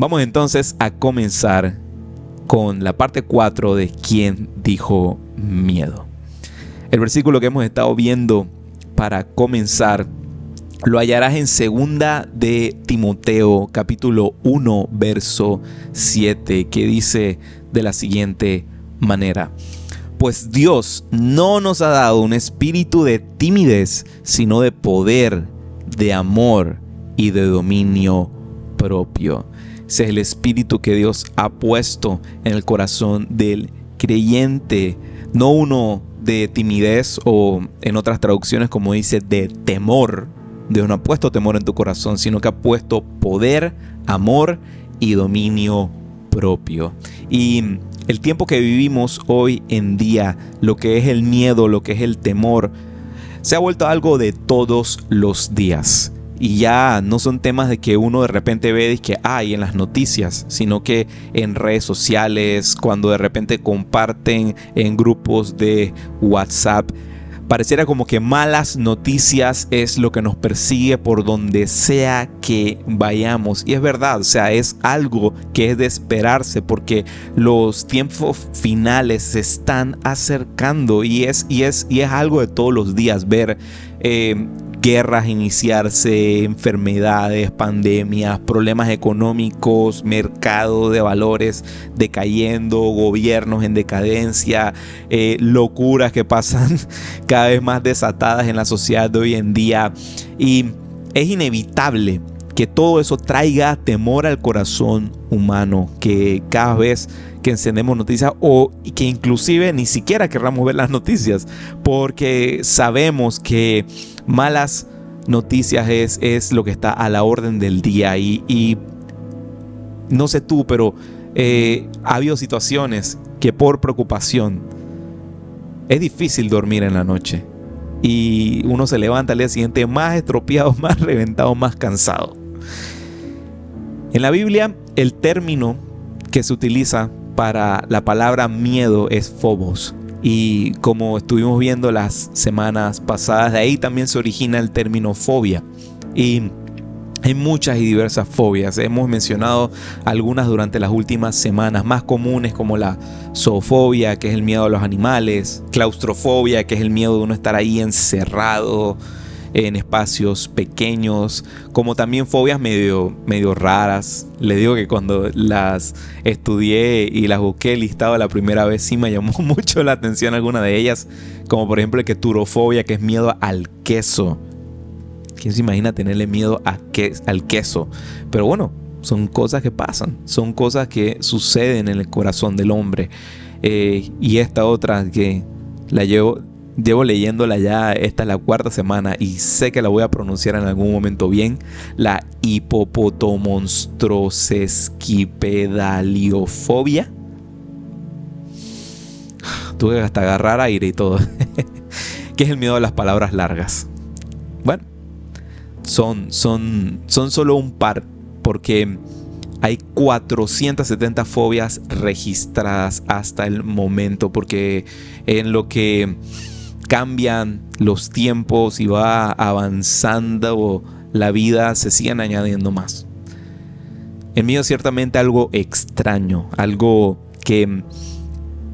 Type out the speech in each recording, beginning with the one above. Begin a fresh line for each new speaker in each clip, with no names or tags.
Vamos entonces a comenzar con la parte 4 de ¿Quién dijo miedo? El versículo que hemos estado viendo para comenzar lo hallarás en 2 de Timoteo, capítulo 1, verso 7, que dice de la siguiente manera: Pues Dios no nos ha dado un espíritu de timidez, sino de poder, de amor y de dominio propio. Ese es el espíritu que Dios ha puesto en el corazón del creyente, no uno de timidez o en otras traducciones como dice de temor. Dios no ha puesto temor en tu corazón, sino que ha puesto poder, amor y dominio propio. Y el tiempo que vivimos hoy en día, lo que es el miedo, lo que es el temor, se ha vuelto algo de todos los días. Y ya no son temas de que uno de repente ve que hay en las noticias, sino que en redes sociales, cuando de repente comparten en grupos de WhatsApp, pareciera como que malas noticias es lo que nos persigue por donde sea que vayamos. Y es verdad, o sea, es algo que es de esperarse porque los tiempos finales se están acercando y es algo de todos los días ver guerras iniciarse, enfermedades, pandemias, problemas económicos, mercado de valores decayendo, gobiernos en decadencia, locuras que pasan cada vez más desatadas en la sociedad de hoy en día. Y es inevitable que todo eso traiga temor al corazón humano, que cada vez que encendemos noticias o que inclusive ni siquiera querramos ver las noticias porque sabemos que malas noticias es lo que está a la orden del día y no sé tú, pero ha habido situaciones que por preocupación es difícil dormir en la noche y uno se levanta al día siguiente más estropeado, más reventado, más cansado. En la Biblia el término que se utiliza para la palabra miedo es phobos. Y como estuvimos viendo las semanas pasadas, de ahí también se origina el término fobia. Y hay muchas y diversas fobias. Hemos mencionado algunas durante las últimas semanas, más comunes como la zoofobia, que es el miedo a los animales, claustrofobia, que es el miedo de uno estar ahí encerrado en espacios pequeños, como también fobias medio raras. Le digo que cuando las estudié y las busqué listado la primera vez sí me llamó mucho la atención alguna de ellas, como por ejemplo el keturofobia, que es miedo al queso. ¿Quién se imagina tenerle miedo al queso? Pero bueno, son cosas que pasan, son cosas que suceden en el corazón del hombre. Y esta otra que la llevo leyéndola ya, esta es la 4ª semana y sé que la voy a pronunciar en algún momento bien, la hipopotomonstrosesquipedaliofobia. Tuve que hasta agarrar aire y todo. Que es el miedo a las palabras largas. Bueno, son solo un par, porque hay 470 fobias registradas hasta el momento, porque en lo que cambian los tiempos y va avanzando la vida, se siguen añadiendo más. El miedo es ciertamente algo extraño, algo que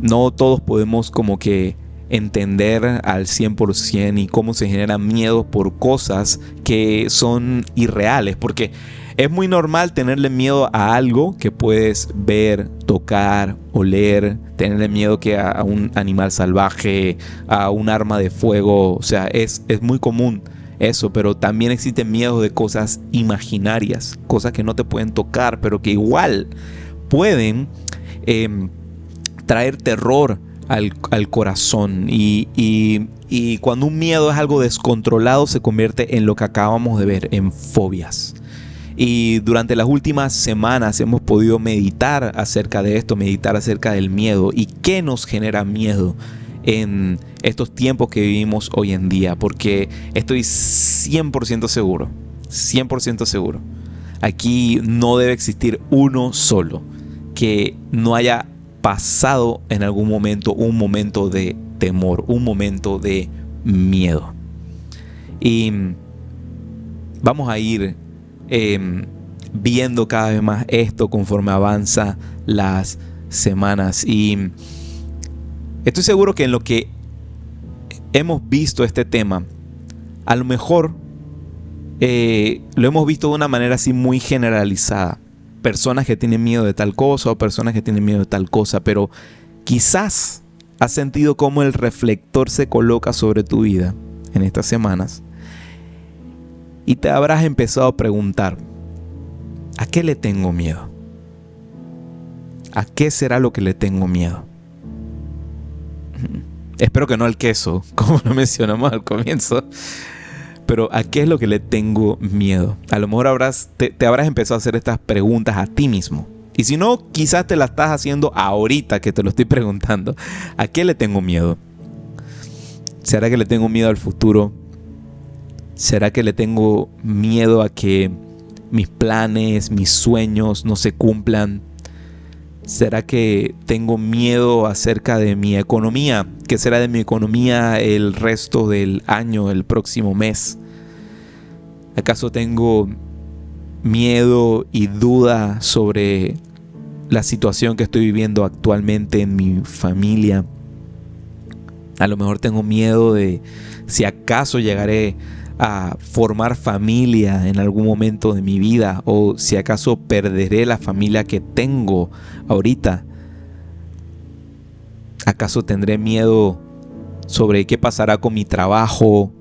no todos podemos como que entender al 100% y cómo se genera miedo por cosas que son irreales, porque es muy normal tenerle miedo a algo que puedes ver, tocar, oler, tenerle miedo que a un animal salvaje, a un arma de fuego. O sea, es muy común eso, pero también existen miedos de cosas imaginarias, cosas que no te pueden tocar, pero que igual pueden traer terror al corazón. Y cuando un miedo es algo descontrolado, se convierte en lo que acabamos de ver, en fobias. Y durante las últimas semanas hemos podido meditar acerca de esto, meditar acerca del miedo y qué nos genera miedo en estos tiempos que vivimos hoy en día, porque estoy 100% seguro, aquí no debe existir uno solo que no haya pasado en algún momento un momento de temor, un momento de miedo. Y vamos a ir viendo cada vez más esto conforme avanza las semanas. Y estoy seguro que en lo que hemos visto este tema, a lo mejor lo hemos visto de una manera así muy generalizada. Personas que tienen miedo de tal cosa o personas que tienen miedo de tal cosa, pero quizás has sentido cómo el reflector se coloca sobre tu vida en estas semanas y te habrás empezado a preguntar: ¿a qué le tengo miedo? ¿A qué será lo que le tengo miedo? Espero que no al queso, como lo mencionamos al comienzo. Pero ¿a qué es lo que le tengo miedo? A lo mejor te habrás empezado a hacer estas preguntas a ti mismo. Y si no, quizás te las estás haciendo ahorita que te lo estoy preguntando. ¿A qué le tengo miedo? ¿Será que le tengo miedo al futuro? ¿Será que le tengo miedo a que mis planes, mis sueños no se cumplan? ¿Será que tengo miedo acerca de mi economía? ¿Qué será de mi economía el resto del año, el próximo mes? ¿Acaso tengo miedo y duda sobre la situación que estoy viviendo actualmente en mi familia? A lo mejor tengo miedo de si acaso llegaré a formar familia en algún momento de mi vida, o si acaso perderé la familia que tengo ahorita. ¿Acaso tendré miedo sobre qué pasará con mi trabajo,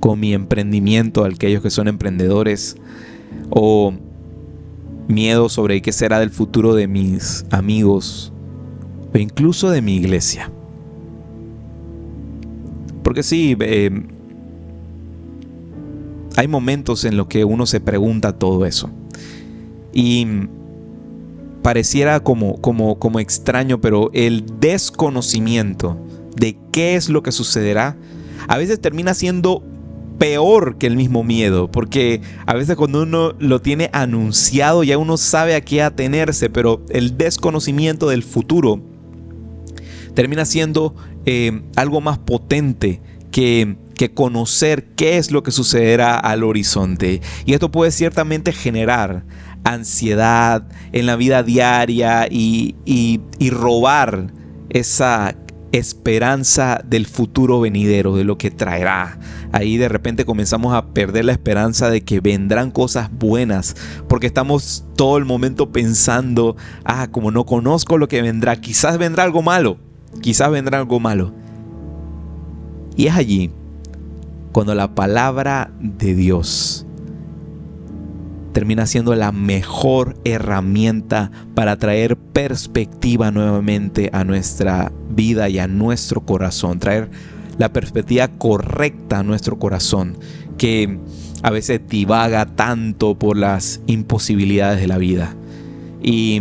con mi emprendimiento, aquellos que son emprendedores? ¿O miedo sobre qué será del futuro de mis amigos o incluso de mi iglesia? Porque sí, hay momentos en los que uno se pregunta todo eso. Y pareciera como extraño, pero el desconocimiento de qué es lo que sucederá a veces termina siendo peor que el mismo miedo, porque a veces cuando uno lo tiene anunciado ya uno sabe a qué atenerse, pero el desconocimiento del futuro termina siendo algo más potente que conocer qué es lo que sucederá al horizonte. Y esto puede ciertamente generar ansiedad en la vida diaria y robar esa esperanza del futuro venidero, de lo que traerá. Ahí de repente comenzamos a perder la esperanza de que vendrán cosas buenas, porque estamos todo el momento pensando: como no conozco lo que vendrá, quizás vendrá algo malo, quizás vendrá algo malo. Y es allí cuando la palabra de Dios termina siendo la mejor herramienta para traer perspectiva nuevamente a nuestra vida y a nuestro corazón, traer la perspectiva correcta a nuestro corazón, que a veces divaga tanto por las imposibilidades de la vida. Y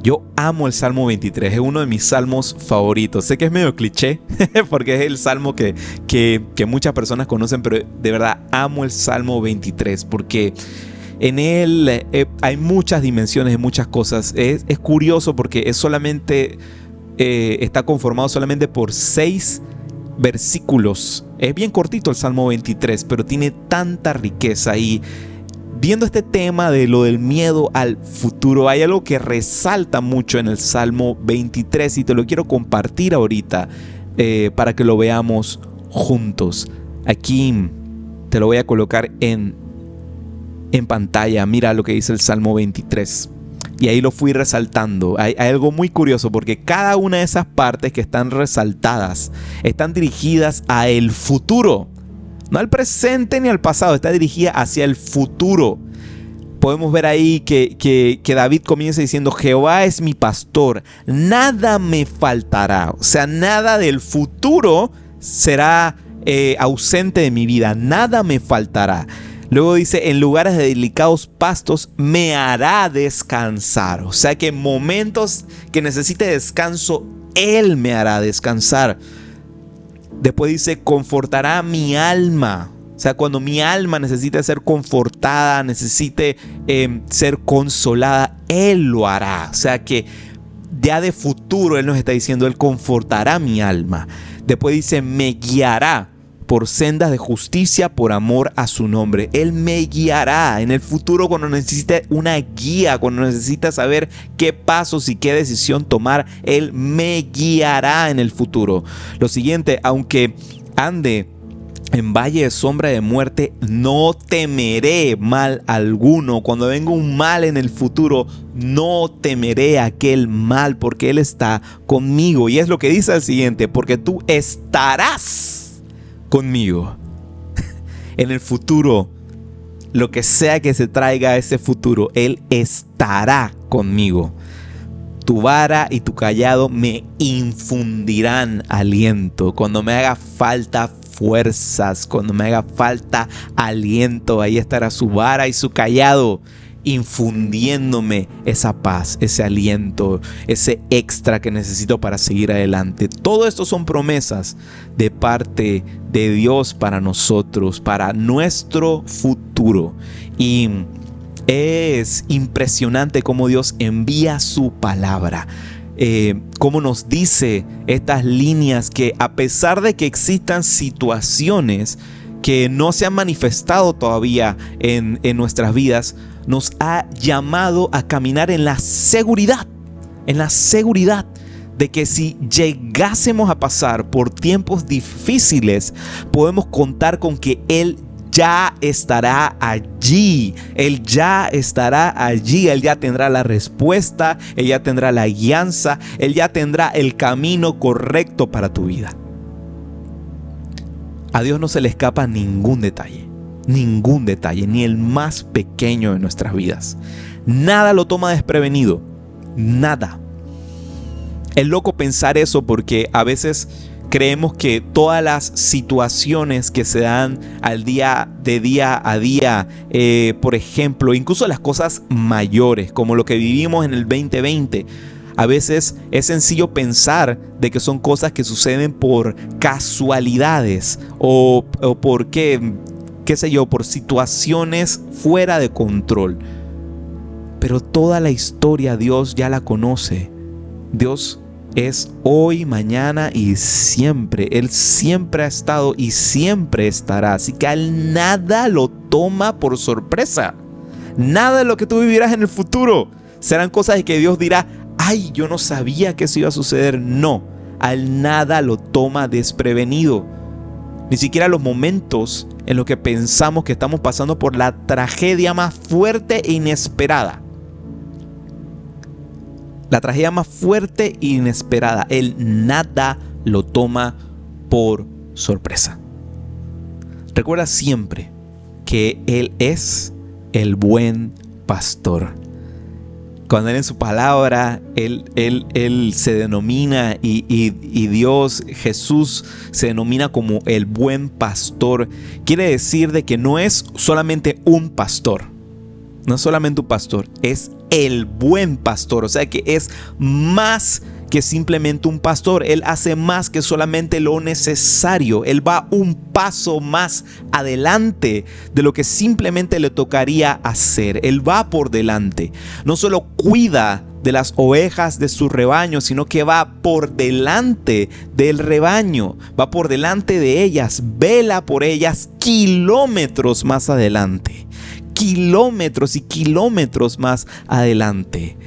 yo amo el Salmo 23, es uno de mis salmos favoritos. Sé que es medio cliché, porque es el salmo que muchas personas conocen, pero de verdad amo el Salmo 23, porque en él hay muchas dimensiones, muchas cosas. Es curioso porque es solamente, está conformado solamente por 6 versículos. Es bien cortito el Salmo 23, pero tiene tanta riqueza. Y viendo este tema de lo del miedo al futuro, hay algo que resalta mucho en el Salmo 23 y te lo quiero compartir ahorita para que lo veamos juntos. Aquí te lo voy a colocar en pantalla. Mira lo que dice el Salmo 23. Y ahí lo fui resaltando. Hay algo muy curioso, porque cada una de esas partes que están resaltadas están dirigidas a el futuro. No al presente ni al pasado, está dirigida hacia el futuro. Podemos ver ahí que David comienza diciendo: Jehová es mi pastor, nada me faltará. O sea, nada del futuro será ausente de mi vida, nada me faltará. Luego dice: en lugares de delicados pastos me hará descansar. O sea que en momentos que necesite descanso, Él me hará descansar. Después dice: confortará mi alma. O sea, cuando mi alma necesite ser confortada, necesite ser consolada, Él lo hará. O sea que ya de futuro Él nos está diciendo: Él confortará mi alma. Después dice: me guiará por sendas de justicia por amor a su nombre. Él me guiará en el futuro cuando necesite una guía, cuando necesite saber qué pasos y qué decisión tomar. Él me guiará en el futuro. Lo siguiente, aunque ande en valle de sombra de muerte, no temeré mal alguno. Cuando venga un mal en el futuro, no temeré aquel mal, porque Él está conmigo. Y es lo que dice el siguiente: porque tú estarás conmigo. En el futuro, lo que sea que se traiga a ese futuro, Él estará conmigo. Tu vara y tu callado me infundirán aliento. Cuando me haga falta fuerzas, cuando me haga falta aliento, ahí estará su vara y su callado infundiéndome esa paz, ese aliento, ese extra que necesito para seguir adelante. Todo esto son promesas de parte de Dios para nosotros, para nuestro futuro. Y es impresionante cómo Dios envía su palabra. Cómo nos dice estas líneas que, a pesar de que existan situaciones que no se han manifestado todavía en nuestras vidas, nos ha llamado a caminar en la seguridad de que si llegásemos a pasar por tiempos difíciles, podemos contar con que Él ya estará allí. Él ya estará allí. Él ya tendrá la respuesta. Él ya tendrá la guianza. Él ya tendrá el camino correcto para tu vida. A Dios no se le escapa ningún detalle, ni el más pequeño de nuestras vidas. Nada lo toma desprevenido. Nada. Es loco pensar eso, porque a veces creemos que todas las situaciones que se dan al día a día, por ejemplo, incluso las cosas mayores, como lo que vivimos en el 2020, a veces es sencillo pensar de que son cosas que suceden por casualidades o por qué sé yo, por situaciones fuera de control. Pero toda la historia Dios ya la conoce. Dios es hoy, mañana y siempre. Él siempre ha estado y siempre estará. Así que a Él nada lo toma por sorpresa. Nada de lo que tú vivirás en el futuro serán cosas de que Dios dirá: ay, yo no sabía que eso iba a suceder. No, a Él nada lo toma desprevenido. Ni siquiera los momentos en los que pensamos que estamos pasando por la tragedia más fuerte e inesperada. La tragedia más fuerte e inesperada, Él nada lo toma por sorpresa. Recuerda siempre que Él es el buen pastor. Cuando Él en su palabra, Él se denomina y Dios, Jesús, se denomina como el buen pastor. Quiere decir de que no es solamente un pastor. No es solamente un pastor, es el buen pastor. O sea que es más que simplemente un pastor. Él hace más que solamente lo necesario. Él va un paso más adelante de lo que simplemente le tocaría hacer. Él va por delante. No solo cuida de las ovejas de su rebaño, sino que va por delante del rebaño. Va por delante de ellas. Vela por ellas kilómetros más adelante. Kilómetros y kilómetros más adelante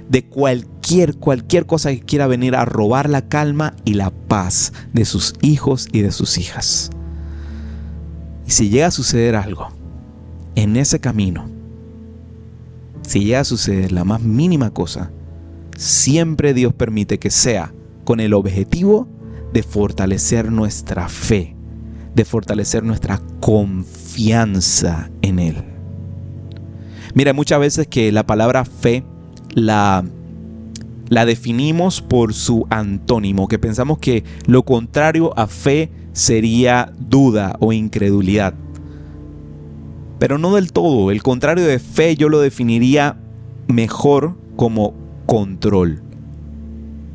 de cualquier cosa que quiera venir a robar la calma y la paz de sus hijos y de sus hijas. Y si llega a suceder algo en ese camino, si llega a suceder la más mínima cosa, siempre Dios permite que sea con el objetivo de fortalecer nuestra fe, de fortalecer nuestra confianza en Él. Mira, muchas veces que la palabra fe la definimos por su antónimo, que pensamos que lo contrario a fe sería duda o incredulidad. Pero no del todo. El contrario de fe yo lo definiría mejor como control.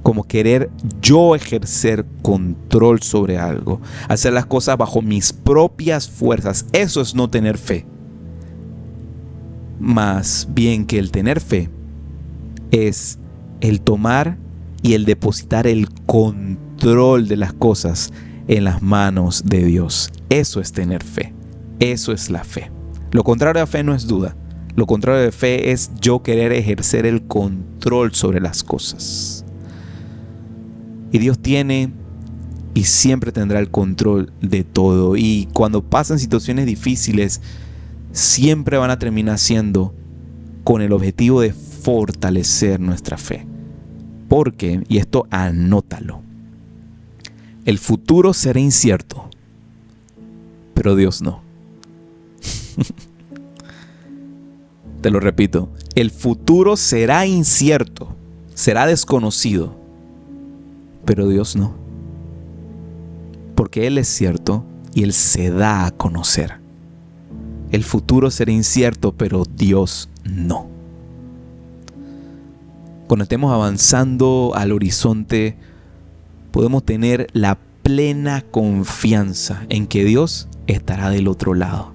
Como querer yo ejercer control sobre algo. Hacer las cosas bajo mis propias fuerzas. Eso es no tener fe. Más bien que el tener fe es el tomar y el depositar el control de las cosas en las manos de Dios. Eso es tener fe. Eso es la fe. Lo contrario a fe no es duda. Lo contrario de fe es yo querer ejercer el control sobre las cosas. Y Dios tiene y siempre tendrá el control de todo. Y cuando pasan situaciones difíciles, siempre van a terminar siendo con el objetivo de fortalecer nuestra fe. Porque, y esto anótalo, el futuro será incierto, pero Dios no. Te lo repito, el futuro será incierto, será desconocido, pero Dios no. Porque Él es cierto y Él se da a conocer. El futuro será incierto, pero Dios no. Cuando estemos avanzando al horizonte, podemos tener la plena confianza en que Dios estará del otro lado.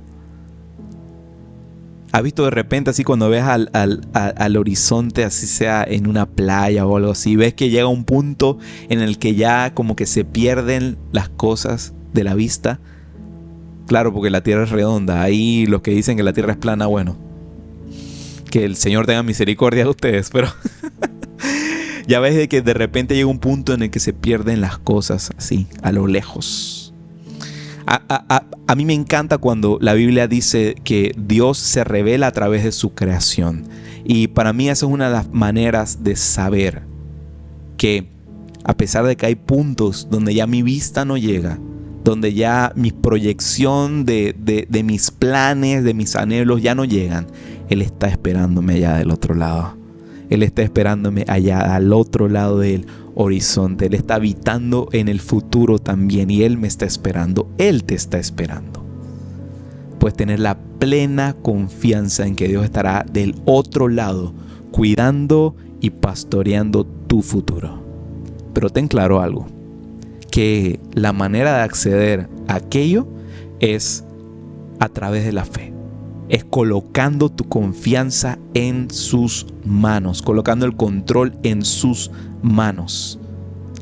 ¿Has visto de repente así cuando ves al horizonte, así sea en una playa o algo así, ves que llega un punto en el que ya como que se pierden las cosas de la vista? Claro, porque la tierra es redonda. Ahí los que dicen que la tierra es plana, bueno, que el Señor tenga misericordia de ustedes, pero ya ves de que de repente llega un punto en el que se pierden las cosas así, a lo lejos. A mí me encanta cuando la Biblia dice que Dios se revela a través de su creación. Y para mí esa es una de las maneras de saber que a pesar de que hay puntos donde ya mi vista no llega, donde ya mi proyección de mis planes, de mis anhelos ya no llegan, Él está esperándome allá del otro lado. Él está esperándome allá al otro lado del horizonte. Él está habitando en el futuro también y Él me está esperando. Él te está esperando. Puedes tener la plena confianza en que Dios estará del otro lado, cuidando y pastoreando tu futuro. Pero ten claro algo, que la manera de acceder a aquello es a través de la fe. Es colocando tu confianza en sus manos, colocando el control en sus manos,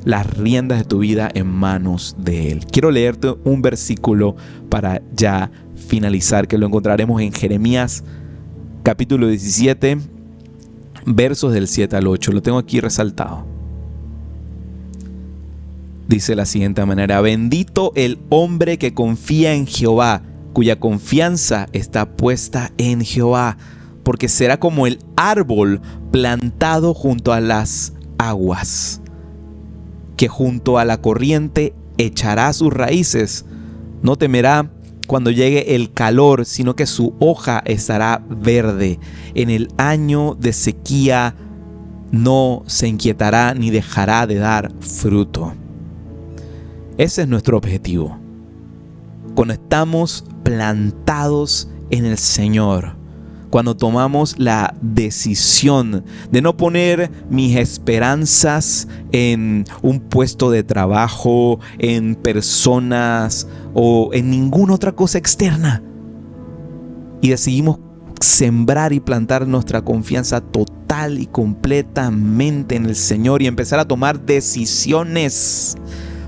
las riendas de tu vida en manos de Él. Quiero leerte un versículo para ya finalizar, que lo encontraremos en Jeremías capítulo 17, versos del 7 al 8. Lo tengo aquí resaltado. Dice de la siguiente manera: bendito el hombre que confía en Jehová, cuya confianza está puesta en Jehová, porque será como el árbol plantado junto a las aguas, que junto a la corriente echará sus raíces. No temerá cuando llegue el calor, sino que su hoja estará verde. En el año de sequía no se inquietará ni dejará de dar fruto. Ese es nuestro objetivo. Cuando estamos plantados en el Señor, cuando tomamos la decisión de no poner mis esperanzas en un puesto de trabajo, en personas o en ninguna otra cosa externa, y decidimos sembrar y plantar nuestra confianza total y completamente en el Señor y empezar a tomar decisiones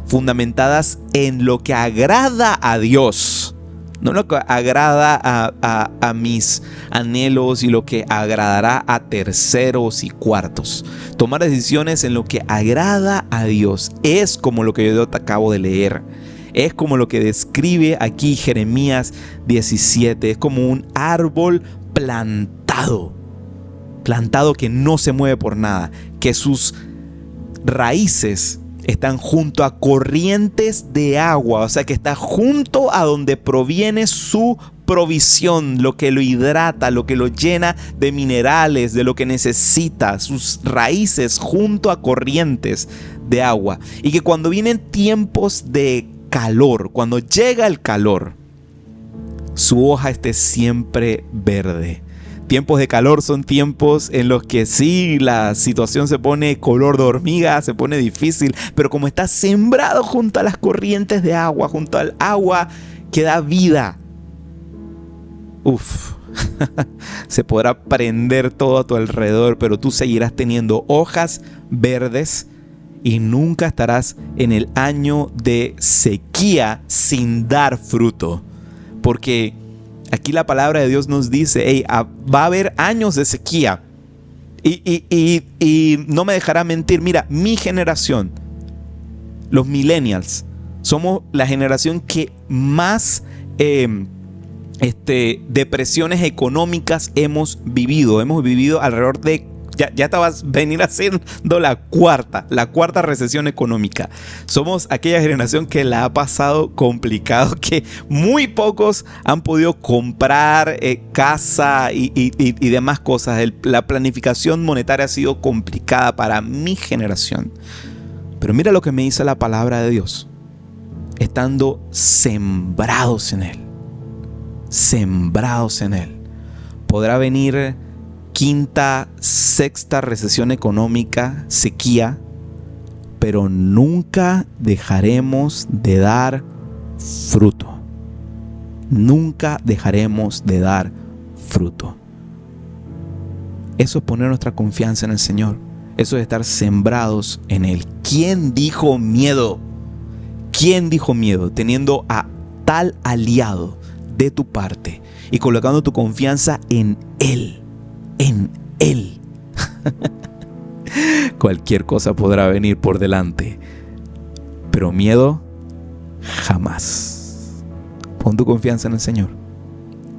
fundamentadas en lo que agrada a Dios, no lo que agrada a mis anhelos y lo que agradará a terceros y cuartos. Tomar decisiones en lo que agrada a Dios es como lo que yo te acabo de leer. Es como lo que describe aquí Jeremías 17. Es como un árbol plantado que no se mueve por nada, que sus raíces están junto a corrientes de agua, o sea que está junto a donde proviene su provisión, lo que lo hidrata, lo que lo llena de minerales, de lo que necesita, sus raíces junto a corrientes de agua. Y que cuando vienen tiempos de calor, cuando llega el calor, su hoja esté siempre verde. Tiempos de calor son tiempos en los que sí, la situación se pone color de hormiga, se pone difícil, pero como está sembrado junto a las corrientes de agua, junto al agua que da vida, se podrá prender todo a tu alrededor, pero tú seguirás teniendo hojas verdes y nunca estarás en el año de sequía sin dar fruto. Porque aquí la palabra de Dios nos dice, hey, va a haber años de sequía. Y no me dejará mentir, mira, mi generación, los millennials, somos la generación que más depresiones económicas hemos vivido. Hemos vivido alrededor de, ya estabas venir haciendo la cuarta recesión económica. Somos aquella generación que la ha pasado complicado, que muy pocos han podido comprar casa y demás cosas. La planificación monetaria ha sido complicada para mi generación. Pero mira lo que me dice la palabra de Dios. Estando sembrados en Él. Sembrados en Él. Podrá venir quinta, sexta recesión económica, sequía, pero nunca dejaremos de dar fruto. Nunca dejaremos de dar fruto. Eso es poner nuestra confianza en el Señor. Eso es estar sembrados en Él. ¿Quién dijo miedo? ¿Quién dijo miedo? Teniendo a tal aliado de tu parte y colocando tu confianza en Él. En Él. Cualquier cosa podrá venir por delante, pero miedo jamás. Pon tu confianza en el Señor.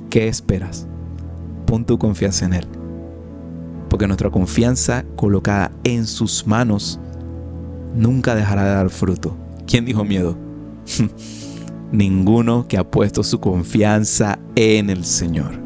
¿Qué esperas? Pon tu confianza en Él. Porque nuestra confianza colocada en sus manos nunca dejará de dar fruto. ¿Quién dijo miedo? Ninguno que ha puesto su confianza en el Señor.